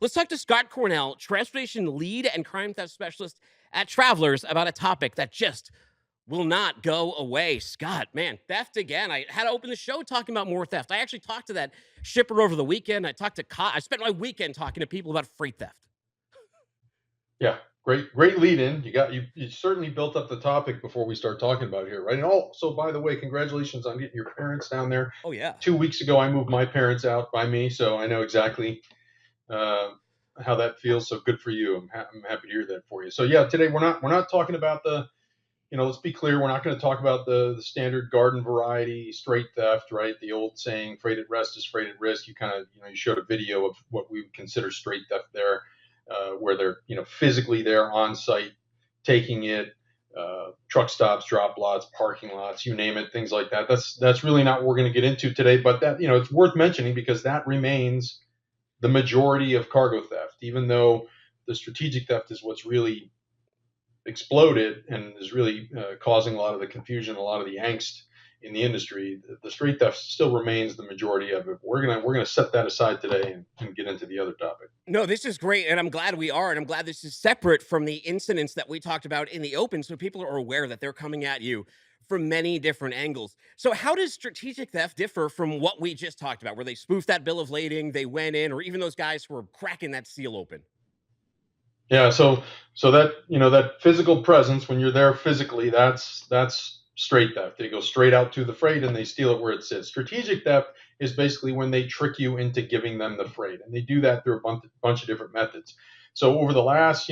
Let's talk to Scott Cornell, transportation lead and crime theft specialist at Travelers, about a topic that just will not go away. Scott, man, theft again. I had to open the show talking about more theft. I actually talked to that shipper over the weekend. I spent my weekend talking to people about freight theft. Yeah, great lead in. You certainly built up the topic before we start talking about it here, right? And also, by the way, congratulations on getting your parents down there. Oh yeah. 2 weeks ago, I moved my parents out by me, so I know exactly uh, how that feels. So good for you. I'm happy to hear that for you. So yeah, today we're not talking about the, let's be clear, we're not going to talk about the standard garden variety straight theft, right? The old saying, freight at rest is freight at risk. You kind of, you showed a video of what we would consider straight theft there, where they're, physically there on site, taking it, truck stops, drop lots, parking lots, you name it, things like that. That's really not what we're going to get into today, but that, it's worth mentioning because that remains the majority of cargo theft, even though the strategic theft is what's really exploded and is really causing a lot of the confusion, a lot of the angst in the industry. The straight theft still remains the majority of it. We're gonna set that aside today and get into the other topic. No, this is great, and I'm glad we are, and I'm glad this is separate from the incidents that we talked about in the open, so people are aware that they're coming at you from many different angles. So how does strategic theft differ from what we just talked about, where they spoofed that bill of lading, they went in, or even those guys who were cracking that seal open? Yeah, so that that physical presence when you're there physically, that's straight theft. They go straight out to the freight and they steal it where it sits. Strategic theft is basically when they trick you into giving them the freight, and they do that through a bunch of different methods. So over the last,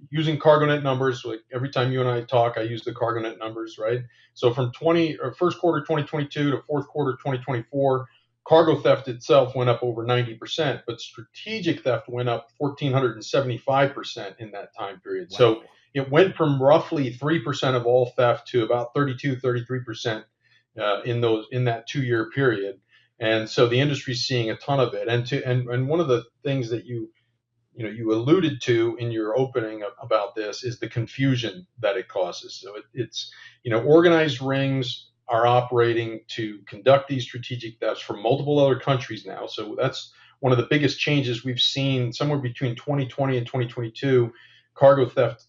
using CargoNet numbers, like every time you and I talk, I use the CargoNet numbers, right? So from first quarter 2022 to fourth quarter 2024, cargo theft itself went up over 90%, but strategic theft went up 1,475% in that time period. Wow. So it went from roughly 3% of all theft to about 32, 33% in that 2 year period. And so the industry's seeing a ton of it. And one of the things that you alluded to in your opening about this is the confusion that it causes. So it's organized rings are operating to conduct these strategic thefts from multiple other countries now. So that's one of the biggest changes we've seen somewhere between 2020 and 2022. Cargo theft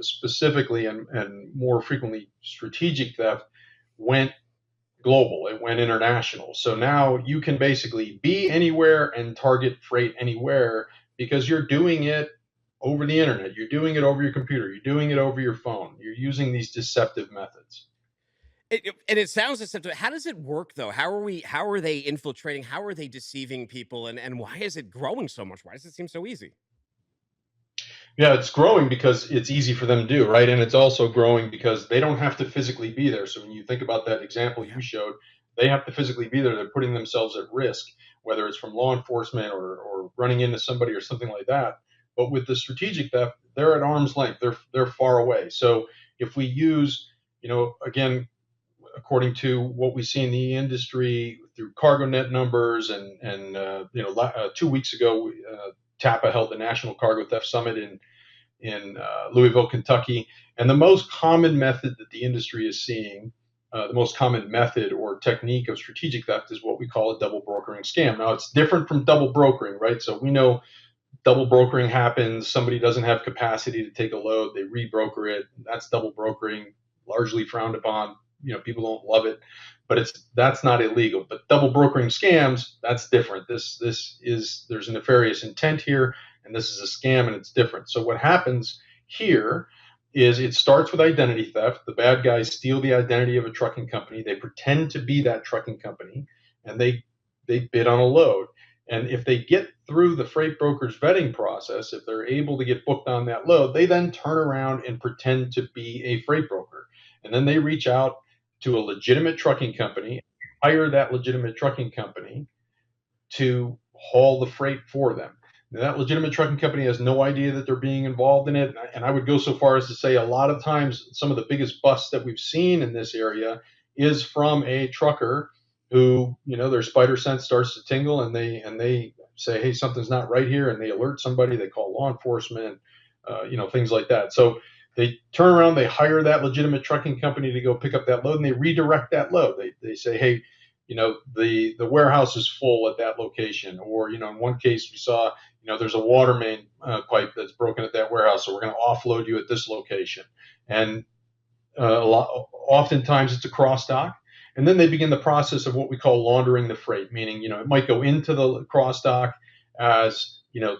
specifically, and more frequently strategic theft, went global. It went international. So now you can basically be anywhere and target freight anywhere because you're doing it over the internet. You're doing it over your computer. You're doing it over your phone. You're using these deceptive methods. And it sounds deceptive. How does it work though? How are they infiltrating? How are they deceiving people? And why is it growing so much? Why does it seem so easy? Yeah, it's growing because it's easy for them to do, right? And it's also growing because they don't have to physically be there. So when you think about that example Yeah. you showed, they have to physically be there. They're putting themselves at risk, whether it's from law enforcement or running into somebody or something like that. But with the strategic theft, they're at arm's length. They're far away. So if we use, again, according to what we see in the industry through CargoNet numbers, and 2 weeks ago, TAPA held the National Cargo Theft Summit in Louisville, Kentucky, and the most common method that the industry is seeing, the most common method or technique of strategic theft, is what we call a double brokering scam. Now, it's different from double brokering, right? So we know double brokering happens. Somebody doesn't have capacity to take a load, they rebroker it. That's double brokering, largely frowned upon. People don't love it, but that's not illegal. But double brokering scams, that's different. There's a nefarious intent here, and this is a scam, and it's different. So what happens here is it starts with identity theft. The bad guys steal the identity of a trucking company. They pretend to be that trucking company, and they bid on a load. And if they get through the freight broker's vetting process, if they're able to get booked on that load, they then turn around and pretend to be a freight broker. And then they reach out to a legitimate trucking company, hire that legitimate trucking company to haul the freight for them. Now, that legitimate trucking company has no idea that they're being involved in it. And I would go so far as to say a lot of times some of the biggest busts that we've seen in this area is from a trucker who, their spider sense starts to tingle, and they say, hey, something's not right here, and they alert somebody, they call law enforcement, things like that. So they turn around, they hire that legitimate trucking company to go pick up that load, and they redirect that load. They say, hey, the warehouse is full at that location. Or, in one case we saw there's a water main pipe that's broken at that warehouse, so we're going to offload you at this location. And oftentimes it's a cross dock. And then they begin the process of what we call laundering the freight, meaning, it might go into the cross dock as,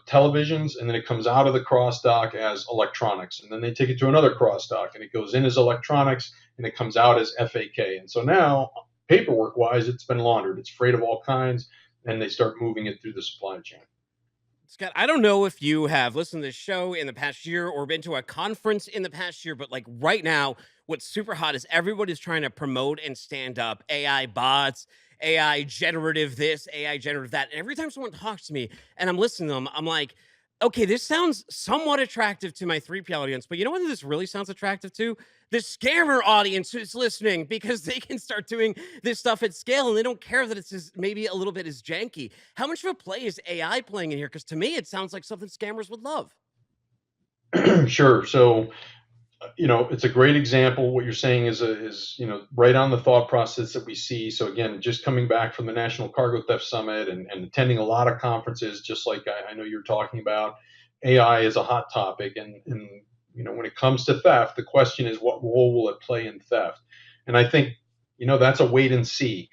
televisions, and then it comes out of the cross dock as electronics. And then they take it to another cross dock and it goes in as electronics and it comes out as FAK. And so now, paperwork wise, it's been laundered. It's freight of all kinds, and they start moving it through the supply chain. Scott, I don't know if you have listened to this show in the past year or been to a conference in the past year, but like right now, what's super hot is everybody's trying to promote and stand up AI bots, AI generative this, AI generative that. And every time someone talks to me and I'm listening to them, I'm like, okay, this sounds somewhat attractive to my 3P audience, but you know what this really sounds attractive to? The scammer audience who's listening, because they can start doing this stuff at scale and they don't care that it's maybe a little bit as janky. How much of a play is AI playing in here? Because to me, it sounds like something scammers would love. Sure. So, it's a great example. What you're saying is right on the thought process that we see. So again, just coming back from the National Cargo Theft Summit and attending a lot of conferences, just like I know you're talking about, AI is a hot topic. And when it comes to theft, the question is, what role will it play in theft? And I think, that's a wait and see.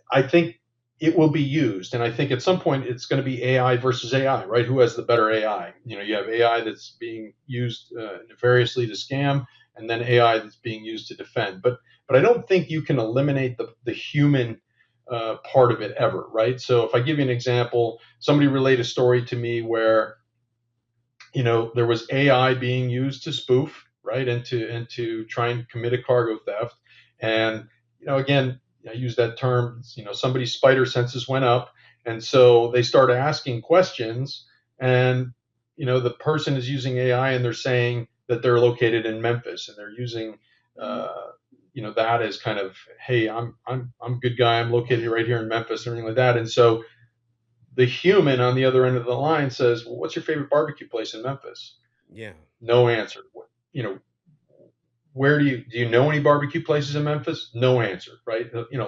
I think it will be used. And I think at some point it's going to be AI versus AI, right? Who has the better AI? You have AI that's being used nefariously to scam, and then AI that's being used to defend. But I don't think you can eliminate the human part of it ever, right? So if I give you an example, somebody relayed a story to me where there was AI being used to spoof, right, and to try and commit a cargo theft. And again, I use that term, somebody's spider senses went up. And so they start asking questions, and, the person is using AI and they're saying that they're located in Memphis, and they're using, that as kind of, hey, I'm a good guy. I'm located right here in Memphis, and everything like that. And so the human on the other end of the line says, well, what's your favorite barbecue place in Memphis? Yeah. No answer. Where do you know any barbecue places in Memphis? No answer, right?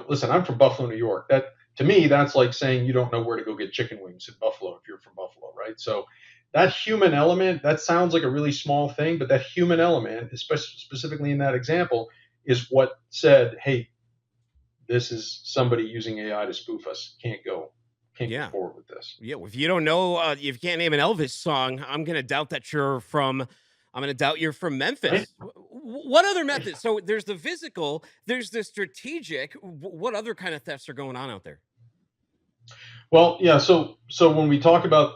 Listen, I'm from Buffalo, New York. That, to me, that's like saying you don't know where to go get chicken wings in Buffalo if you're from Buffalo, right? So that human element, that sounds like a really small thing, but that human element, especially specifically in that example, is what said, hey, this is somebody using AI to spoof us. Can't go Yeah. forward with this. Yeah. If you don't know, if you can't name an Elvis song, I'm going to doubt that you're from. I'm going to doubt you're from Right? Memphis. What other methods? So there's the physical, there's the strategic. What other kind of thefts are going on out there? Well, yeah. So when we talk about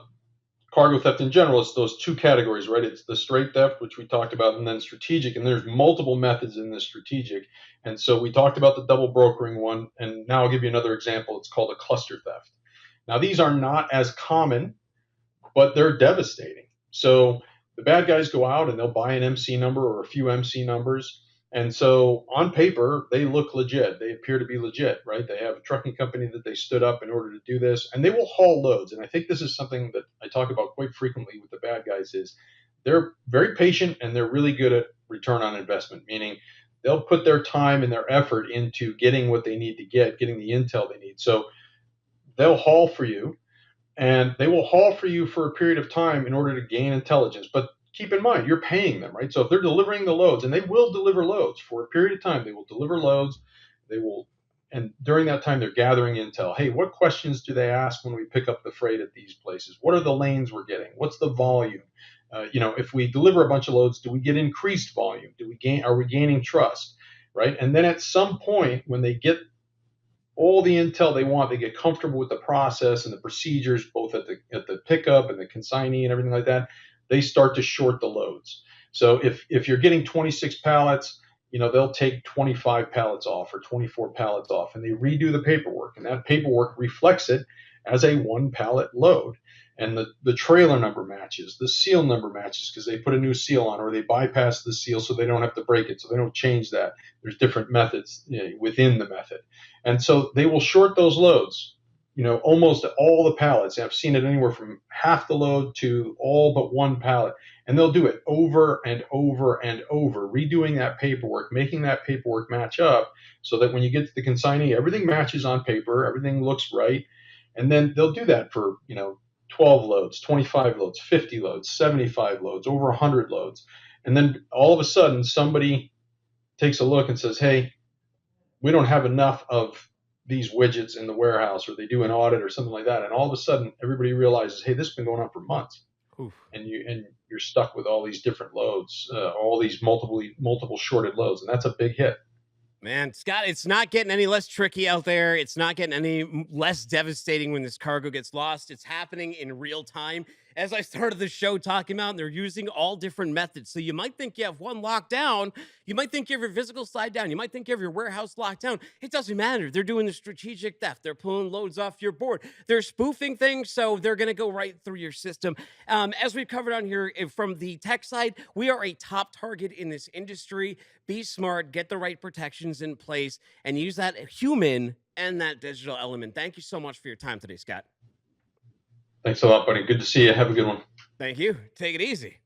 cargo theft in general, it's those two categories, right? It's the straight theft, which we talked about, and then strategic. And there's multiple methods in the strategic. And so we talked about the double brokering one, and now I'll give you another example. It's called a cluster theft. Now, these are not as common, but they're devastating. So the bad guys go out and they'll buy an MC number or a few MC numbers. And so on paper, they look legit. They appear to be legit, right? They have a trucking company that they stood up in order to do this, and they will haul loads. And I think this is something that I talk about quite frequently with the bad guys is they're very patient and they're really good at return on investment, meaning they'll put their time and their effort into getting what they need to get, getting the intel they need. So they'll haul for you, and they will haul for you for a period of time in order to gain intelligence. But keep in mind, you're paying them, right? So if they're delivering the loads, and they will deliver loads for a period of time, they will deliver loads. They will, and during that time, they're gathering intel. Hey, what questions do they ask when we pick up the freight at these places? What are the lanes we're getting? What's the volume? If we deliver a bunch of loads, do we get increased volume? Are we gaining trust? Right? And then at some point, when they get all the intel they want, they get comfortable with the process and the procedures, both at the pickup and the consignee and everything like that, they start to short the loads. So if you're getting 26 pallets, they'll take 25 pallets off or 24 pallets off, and they redo the paperwork, and that paperwork reflects it as a 1 pallet load. And the trailer number matches, the seal number matches because they put a new seal on, or they bypass the seal so they don't have to break it, so they don't change that. There's different methods within the method. And so they will short those loads, almost all the pallets. I've seen it anywhere from half the load to all but 1 pallet. And they'll do it over and over and over, redoing that paperwork, making that paperwork match up so that when you get to the consignee, everything matches on paper, everything looks right. And then they'll do that for, 12 loads, 25 loads, 50 loads, 75 loads, over 100 loads. And then all of a sudden, somebody takes a look and says, hey, we don't have enough of these widgets in the warehouse, or they do an audit or something like that. And all of a sudden, everybody realizes, hey, this has been going on for months. Oof. And you're stuck with all these different loads, all these multiple shorted loads, and that's a big hit. Man, Scott, it's not getting any less tricky out there. It's not getting any less devastating when this cargo gets lost. It's happening in real time. As I started the show talking about, they're using all different methods. So you might think you have one locked down. You might think you have your physical side down. You might think you have your warehouse locked down. It doesn't matter. They're doing the strategic theft. They're pulling loads off your board. They're spoofing things. So they're going to go right through your system. As we've covered on here from the tech side, we are a top target in this industry. Be smart, get the right protections in place, and use that human and that digital element. Thank you so much for your time today, Scott. Thanks a lot, buddy. Good to see you. Have a good one. Thank you. Take it easy.